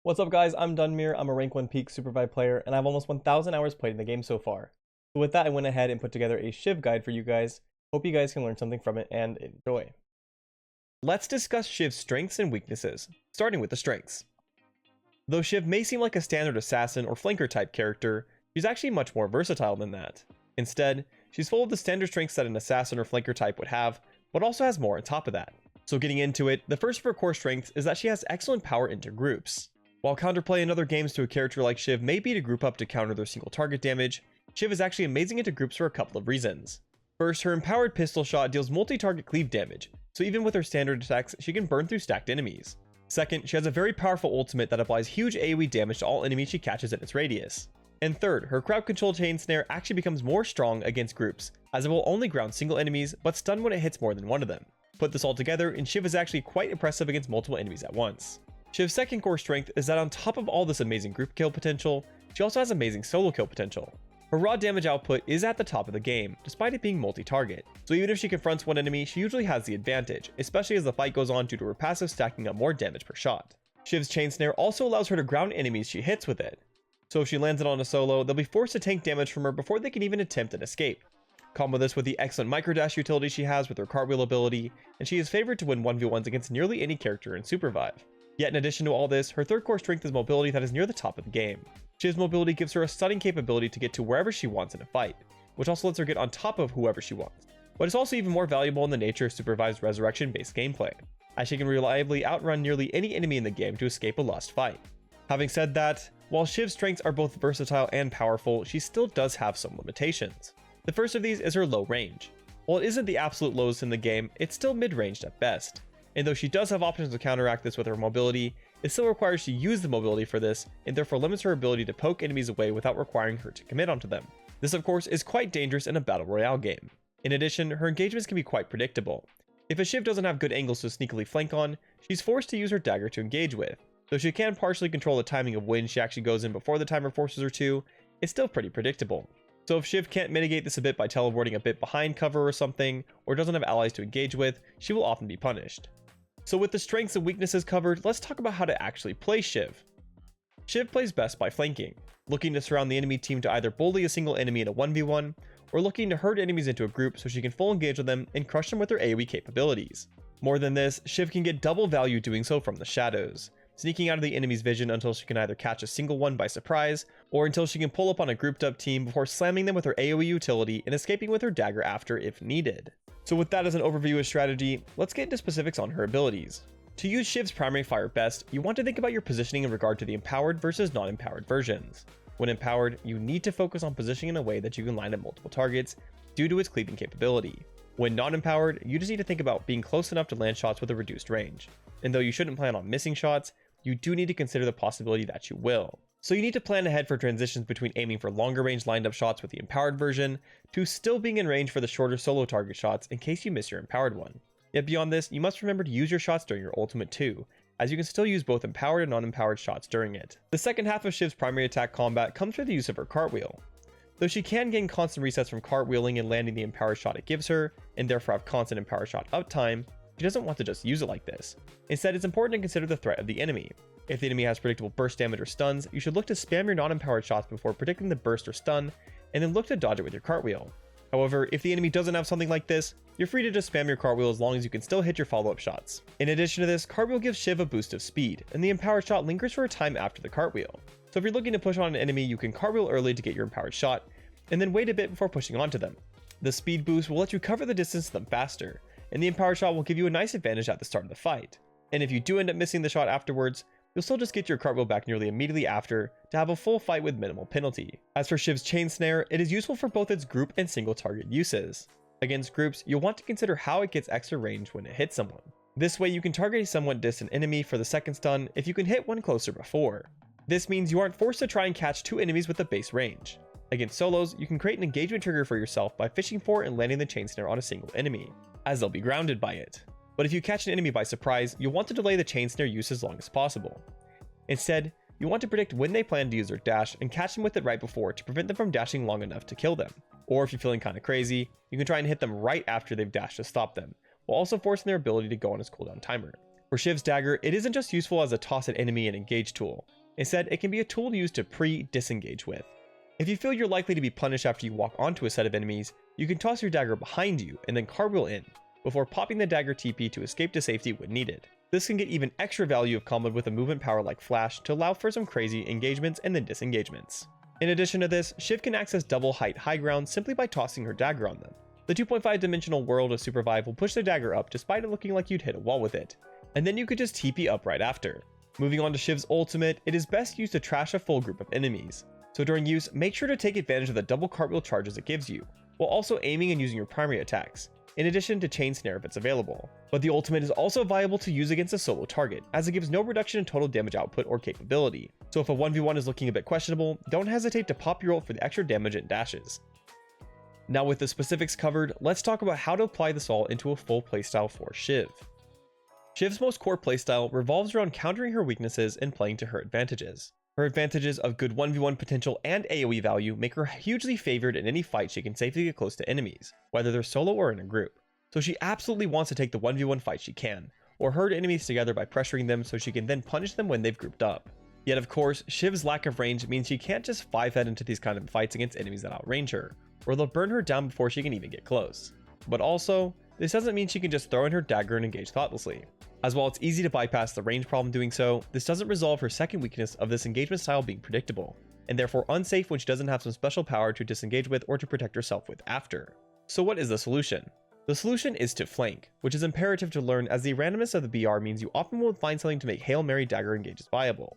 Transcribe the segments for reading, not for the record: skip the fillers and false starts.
What's up guys, I'm Dunmere, I'm a rank 1 peak Supervive player, and I have almost 1000 hours played in the game so far. So with that, I went ahead and put together a Shiv guide for you guys. Hope you guys can learn something from it and enjoy. Let's discuss Shiv's strengths and weaknesses, starting with the strengths. Though Shiv may seem like a standard assassin or flanker type character, she's actually much more versatile than that. Instead, she's full of the standard strengths that an assassin or flanker type would have, but also has more on top of that. So getting into it, the first of her core strengths is that she has excellent power into groups. While counterplay in other games to a character like Shiv may be to group up to counter their single target damage, Shiv is actually amazing into groups for a couple of reasons. First, her empowered pistol shot deals multi-target cleave damage, so even with her standard attacks, she can burn through stacked enemies. Second, she has a very powerful ultimate that applies huge AoE damage to all enemies she catches in its radius. And third, her crowd control chain snare actually becomes more strong against groups, as it will only ground single enemies, but stun when it hits more than one of them. Put this all together, and Shiv is actually quite impressive against multiple enemies at once. Shiv's second core strength is that on top of all this amazing group kill potential, she also has amazing solo kill potential. Her raw damage output is at the top of the game, despite it being multi-target, so even if she confronts one enemy, she usually has the advantage, especially as the fight goes on due to her passive stacking up more damage per shot. Shiv's chain snare also allows her to ground enemies she hits with it, so if she lands it on a solo, they'll be forced to tank damage from her before they can even attempt an escape. Combo this with the excellent microdash utility she has with her cartwheel ability, and she is favored to win 1v1s against nearly any character in Supervive. Yet in addition to all this, her third core strength is mobility that is near the top of the game. Shiv's mobility gives her a stunning capability to get to wherever she wants in a fight, which also lets her get on top of whoever she wants. But it's also even more valuable in the nature of Supervive's resurrection-based gameplay, as she can reliably outrun nearly any enemy in the game to escape a lost fight. Having said that, while Shiv's strengths are both versatile and powerful, she still does have some limitations. The first of these is her low range. While it isn't the absolute lowest in the game, it's still mid-ranged at best. And though she does have options to counteract this with her mobility, it still requires she use the mobility for this, and therefore limits her ability to poke enemies away without requiring her to commit onto them. This of course is quite dangerous in a battle royale game. In addition, her engagements can be quite predictable. If a Shiv doesn't have good angles to sneakily flank on, she's forced to use her dagger to engage with. Though she can partially control the timing of when she actually goes in before the timer forces her to, it's still pretty predictable. So if Shiv can't mitigate this a bit by teleporting a bit behind cover or something, or doesn't have allies to engage with, she will often be punished. So with the strengths and weaknesses covered, let's talk about how to actually play Shiv. Shiv plays best by flanking, looking to surround the enemy team to either bully a single enemy in a 1v1, or looking to herd enemies into a group so she can full engage with them and crush them with her AoE capabilities. More than this, Shiv can get double value doing so from the shadows, sneaking out of the enemy's vision until she can either catch a single one by surprise, or until she can pull up on a grouped up team before slamming them with her AoE utility and escaping with her dagger after if needed. So with that as an overview of strategy, let's get into specifics on her abilities. To use Shiv's primary fire best, you want to think about your positioning in regard to the empowered versus non-empowered versions. When empowered, you need to focus on positioning in a way that you can line up multiple targets due to its cleaving capability. When non-empowered, you just need to think about being close enough to land shots with a reduced range. And though you shouldn't plan on missing shots, you do need to consider the possibility that you will. So you need to plan ahead for transitions between aiming for longer range lined up shots with the empowered version, to still being in range for the shorter solo target shots in case you miss your empowered one. Yet beyond this, you must remember to use your shots during your ultimate too, as you can still use both empowered and non-empowered shots during it. The second half of Shiv's primary attack combat comes through the use of her cartwheel. Though she can gain constant resets from cartwheeling and landing the empowered shot it gives her, and therefore have constant empowered shot uptime, she doesn't want to just use it like this. Instead, it's important to consider the threat of the enemy. If the enemy has predictable burst damage or stuns, you should look to spam your non-empowered shots before predicting the burst or stun, and then look to dodge it with your cartwheel. However, if the enemy doesn't have something like this, you're free to just spam your cartwheel as long as you can still hit your follow-up shots. In addition to this, cartwheel gives Shiv a boost of speed, and the empowered shot lingers for a time after the cartwheel. So if you're looking to push on an enemy, you can cartwheel early to get your empowered shot, and then wait a bit before pushing onto them. The speed boost will let you cover the distance to them faster, and the empowered shot will give you a nice advantage at the start of the fight. And if you do end up missing the shot afterwards, you'll still just get your cartwheel back nearly immediately after to have a full fight with minimal penalty. As for Shiv's chain snare, it is useful for both its group and single target uses. Against groups, you'll want to consider how it gets extra range when it hits someone. This way you can target a somewhat distant enemy for the second stun if you can hit one closer before. This means you aren't forced to try and catch two enemies with the base range. Against solos, you can create an engagement trigger for yourself by fishing for and landing the chain snare on a single enemy, as they'll be grounded by it. But if you catch an enemy by surprise, you'll want to delay the chain snare use as long as possible. Instead, you want to predict when they plan to use their dash and catch them with it right before to prevent them from dashing long enough to kill them. Or if you're feeling kinda crazy, you can try and hit them right after they've dashed to stop them, while also forcing their ability to go on its cooldown timer. For Shiv's dagger, it isn't just useful as a toss at enemy and engage tool. Instead, it can be a tool used to pre-disengage with. If you feel you're likely to be punished after you walk onto a set of enemies, you can toss your dagger behind you and then cartwheel in, before popping the dagger TP to escape to safety when needed. This can get even extra value if comboed with a movement power like Flash to allow for some crazy engagements and then disengagements. In addition to this, Shiv can access double height high ground simply by tossing her dagger on them. The 2.5 dimensional world of Supervive will push the dagger up despite it looking like you'd hit a wall with it, and then you could just TP up right after. Moving on to Shiv's ultimate, it is best used to trash a full group of enemies. So during use, make sure to take advantage of the double cartwheel charges it gives you, while also aiming and using your primary attacks, in addition to chain snare if it's available. But the ultimate is also viable to use against a solo target, as it gives no reduction in total damage output or capability. So if a 1v1 is looking a bit questionable, don't hesitate to pop your ult for the extra damage it dashes. Now with the specifics covered, let's talk about how to apply this all into a full playstyle for Shiv. Shiv's most core playstyle revolves around countering her weaknesses and playing to her advantages. Her advantages of good 1v1 potential and AoE value make her hugely favored in any fight she can safely get close to enemies, whether they're solo or in a group. So she absolutely wants to take the 1v1 fight she can, or herd enemies together by pressuring them so she can then punish them when they've grouped up. Yet of course, Shiv's lack of range means she can't just 5-head into these kind of fights against enemies that outrange her, or they'll burn her down before she can even get close. But also, this doesn't mean she can just throw in her dagger and engage thoughtlessly. As while it's easy to bypass the range problem doing so, this doesn't resolve her second weakness of this engagement style being predictable, and therefore unsafe when she doesn't have some special power to disengage with or to protect herself with after. So what is the solution? The solution is to flank, which is imperative to learn as the randomness of the BR means you often won't find something to make Hail Mary dagger engages viable.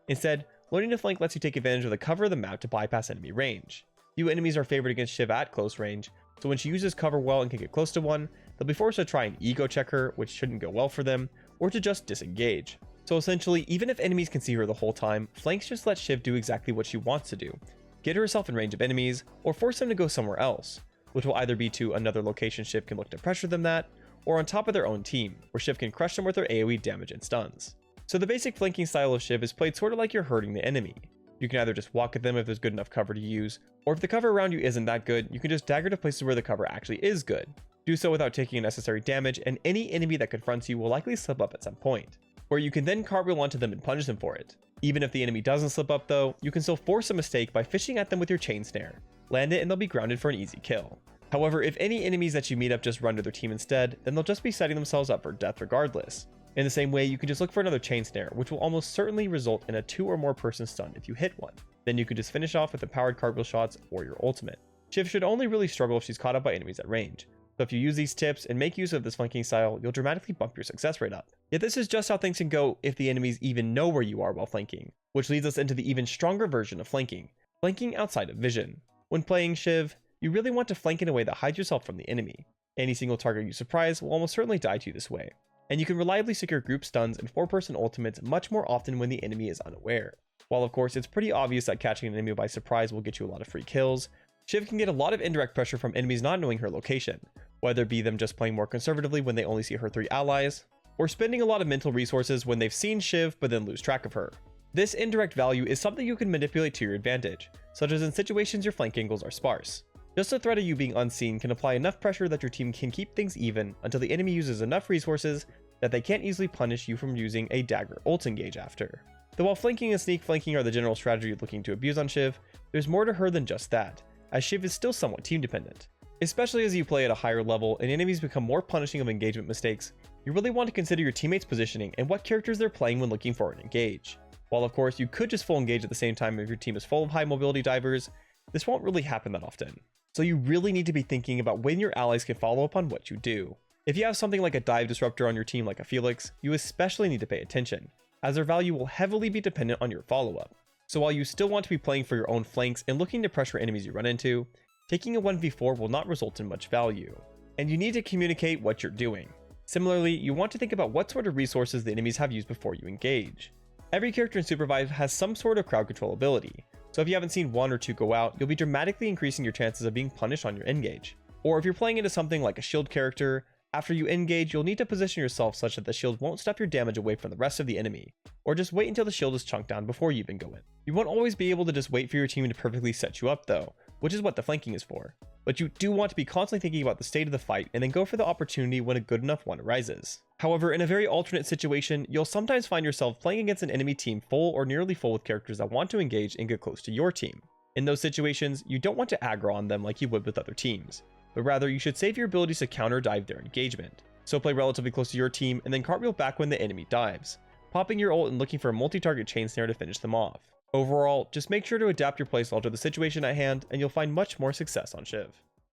Instead, learning to flank lets you take advantage of the cover of the map to bypass enemy range. Few enemies are favored against Shiv at close range, so when she uses cover well and can get close to one, they'll be forced to try and ego check her, which shouldn't go well for them, or to just disengage. So essentially, even if enemies can see her the whole time, flanks just let Shiv do exactly what she wants to do, get herself in range of enemies, or force them to go somewhere else, which will either be to another location Shiv can look to pressure them at, or on top of their own team, where Shiv can crush them with her AoE damage and stuns. So the basic flanking style of Shiv is played sort of like you're hurting the enemy. You can either just walk at them if there's good enough cover to use, or if the cover around you isn't that good, you can just dagger to places where the cover actually is good. Do so without taking unnecessary damage, and any enemy that confronts you will likely slip up at some point, where you can then cartwheel onto them and punish them for it. Even if the enemy doesn't slip up though, you can still force a mistake by fishing at them with your chain snare, land it and they'll be grounded for an easy kill. However, if any enemies that you meet up just run to their team instead, then they'll just be setting themselves up for death regardless. In the same way, you can just look for another chain snare, which will almost certainly result in a 2 or more person stun if you hit one. Then you can just finish off with the powered cartwheel shots or your ultimate. Shiv should only really struggle if she's caught up by enemies at range. So if you use these tips and make use of this flanking style, you'll dramatically bump your success rate up. Yet this is just how things can go if the enemies even know where you are while flanking, which leads us into the even stronger version of flanking outside of vision. When playing Shiv, you really want to flank in a way that hides yourself from the enemy. Any single target you surprise will almost certainly die to you this way, and you can reliably secure group stuns and 4-person ultimates much more often when the enemy is unaware. While of course it's pretty obvious that catching an enemy by surprise will get you a lot of free kills, Shiv can get a lot of indirect pressure from enemies not knowing her location, whether it be them just playing more conservatively when they only see her 3 allies, or spending a lot of mental resources when they've seen Shiv but then lose track of her. This indirect value is something you can manipulate to your advantage, such as in situations your flank angles are sparse. Just the threat of you being unseen can apply enough pressure that your team can keep things even until the enemy uses enough resources that they can't easily punish you from using a dagger ult engage after. Though while flanking and sneak flanking are the general strategy you're looking to abuse on Shiv, there's more to her than just that, as Shiv is still somewhat team dependent. Especially as you play at a higher level and enemies become more punishing of engagement mistakes, you really want to consider your teammates' positioning and what characters they're playing when looking for an engage. While of course you could just full engage at the same time if your team is full of high mobility divers, this won't really happen that often. So you really need to be thinking about when your allies can follow up on what you do. If you have something like a dive disruptor on your team like a Felix, you especially need to pay attention, as their value will heavily be dependent on your follow-up. So while you still want to be playing for your own flanks and looking to pressure enemies you run into, taking a 1v4 will not result in much value, and you need to communicate what you're doing. Similarly, you want to think about what sort of resources the enemies have used before you engage. Every character in Supervive has some sort of crowd control ability, so if you haven't seen 1 or 2 go out, you'll be dramatically increasing your chances of being punished on your engage. Or if you're playing into something like a shield character, after you engage, you'll need to position yourself such that the shield won't step your damage away from the rest of the enemy, or just wait until the shield is chunked down before you even go in. You won't always be able to just wait for your team to perfectly set you up though, which is what the flanking is for. but you do want to be constantly thinking about the state of the fight and then go for the opportunity when a good enough one arises. However, in a very alternate situation, you'll sometimes find yourself playing against an enemy team full or nearly full with characters that want to engage and get close to your team. In those situations, you don't want to aggro on them like you would with other teams, but rather you should save your abilities to counter dive their engagement. So play relatively close to your team and then cartwheel back when the enemy dives, popping your ult and looking for a multi-target chain snare to finish them off. Overall, just make sure to adapt your playstyle to the situation at hand and you'll find much more success on Shiv.